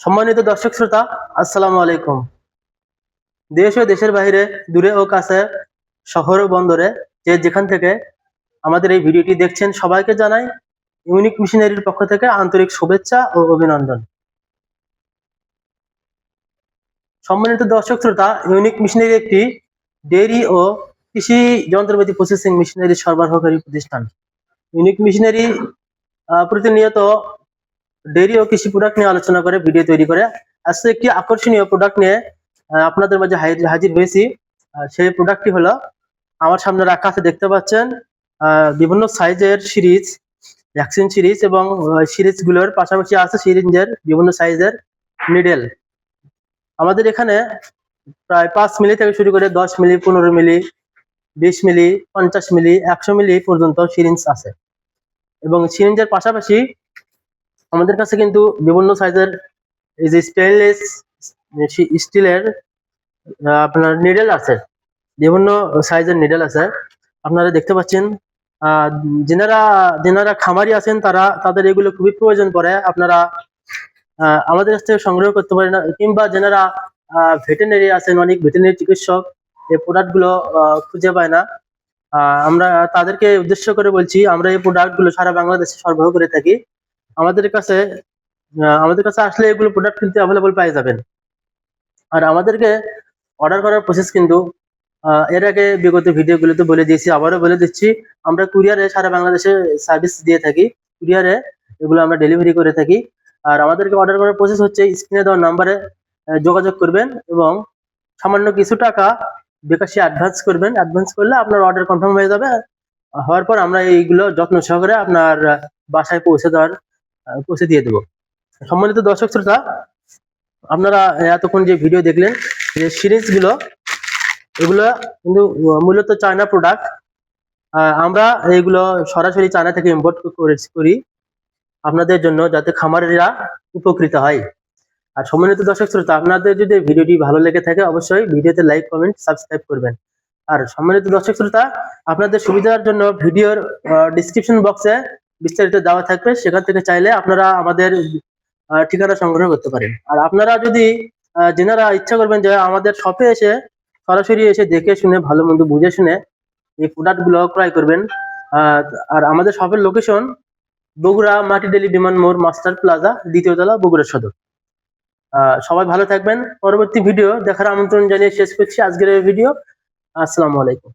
সম্মানিত দর্শক শ্রোতা, আসসালামু আলাইকুম। দেশ ও দেশের বাইরে, দূরে ও কাছে, শহর ও বন্দরে, যে যেখান থেকে আমাদের এই ভিডিওটি দেখছেন সবাইকে জানাই ইউনিক মিশনারির পক্ষ থেকে আন্তরিক শুভেচ্ছা ও অভিনন্দন। সম্মানিত দর্শক শ্রোতা, ইউনিক মিশনারি একটি ডেইরি ও কৃষি যন্ত্রপাতি প্রসেসিং মিশনারি সরবরাহকারী প্রতিষ্ঠান। ইউনিক মিশনারি প্রতিনিয়ত ডেইরি ও কৃষি প্রোডাক্ট নিয়ে আলোচনা করে ভিডিও তৈরি করে। আজকে একটি আকর্ষণীয় প্রোডাক্ট নিয়ে আপনাদের মাঝে হাজির হয়েছি। সেই প্রোডাক্টটি হলো আমার সামনে রাখা আছে, দেখতে পাচ্ছেন বিভিন্ন সাইজের সিরিজ, ভ্যাকসিন সিরিজ, এবং সিরিজগুলোর পাশাপাশি আছে সিরিঞ্জের বিভিন্ন সাইজের নিডেল। আমাদের এখানে প্রায় 5 মিলি থেকে শুরু করে 10 মিলি, 15 মিলি, 20 মিলি, 50 মিলি, 100 মিলি পর্যন্ত সিরিঞ্জ আছে। এবং সিরিঞ্জের পাশাপাশি আমাদের কাছে কিন্তু বিভিন্ন সাইজের এই যে স্টেনলেস স্টিলের আপনার নিডেল আছে, বিভিন্ন সাইজের নিডেল আছে। আপনারা দেখতে পাচ্ছেন, যেনারা খামারি আছেন তাদের এগুলো খুবই প্রয়োজন পড়ে। আপনারা আমাদের কাছ থেকে সংগ্রহ করতে পারেন, কিংবা যেনারা ভেটেরিনারি আছেন, অনেক ভেটেরিনারি চিকিৎসক এই প্রোডাক্টগুলো খুঁজে পায় না, আমরা তাদেরকে উদ্দেশ্য করে বলছি, আমরা এই প্রোডাক্টগুলো সারা বাংলাদেশে সরবরাহ করে থাকি। আমাদের কাছে আসলে এগুলো প্রোডাক্ট কিন্তু অ্যাভেলেবল পেয়ে যাবেন। আর আমাদেরকে অর্ডার করার প্রসেস কিন্তু এর আগে বিগত ভিডিওগুলোতে বলে দিয়েছি, আবারও বলে দিচ্ছি। আমরা কুরিয়ারে সারা বাংলাদেশে সার্ভিস দিয়ে থাকি, কুরিয়ারে এগুলো আমরা ডেলিভারি করে থাকি। আর আমাদেরকে অর্ডার করার প্রসেস হচ্ছে, স্ক্রিনে দেওয়া নাম্বারে যোগাযোগ করবেন এবং সামান্য কিছু টাকা বিকাশে অ্যাডভান্স করবেন। অ্যাডভান্স করলে আপনার অর্ডার কনফার্ম হয়ে যাবে। হওয়ার পর আমরা এইগুলো যত্ন সহকারে আপনার বাসায় পৌঁছে দিয়ে দেবো। সম্মানিত দর্শক শ্রোতা, আপনারা এতক্ষণ যে ভিডিও দেখলেন, যে সিরিজগুলো, এগুলো কিন্তু মূলত চায়না প্রোডাক্ট। আমরা এইগুলো সরাসরি চায়না থেকে ইম্পোর্ট করি আপনাদের জন্য, যাতে খামারিরা উপকৃত হয়। আর সম্মানিত দর্শক শ্রোতা, আপনাদের যদি ভিডিওটি ভালো লেগে থাকে অবশ্যই ভিডিওতে লাইক, কমেন্ট, সাবস্ক্রাইব করবেন। আর সম্মানিত দর্শক শ্রোতা, আপনাদের সুবিধার জন্য ভিডিওর ডিসক্রিপশন বক্সে বিস্তারিত দেওয়া থাকবে, সেখান থেকে চাইলে আপনারা আমাদের ঠিকানা সংগ্রহ করতে পারেন। আর আপনারা যদি যেনারা ইচ্ছা করবেন যে আমাদের শপে এসে সরাসরি এসে দেখে শুনে ভালো মন্দ বুঝে শুনে এই প্রোডাক্টগুলো ক্রয় করবেন। আর আমাদের শপের লোকেশন বগুড়া মাটিডেলি বিমান মোড়, মাস্টার প্লাজা, 2য় তলা, বগুড়া সদর। সবাই ভালো থাকবেন। পরবর্তী ভিডিও দেখার আমন্ত্রণ জানিয়ে শেষ করছি আজকের এই ভিডিও। আসসালামু আলাইকুম।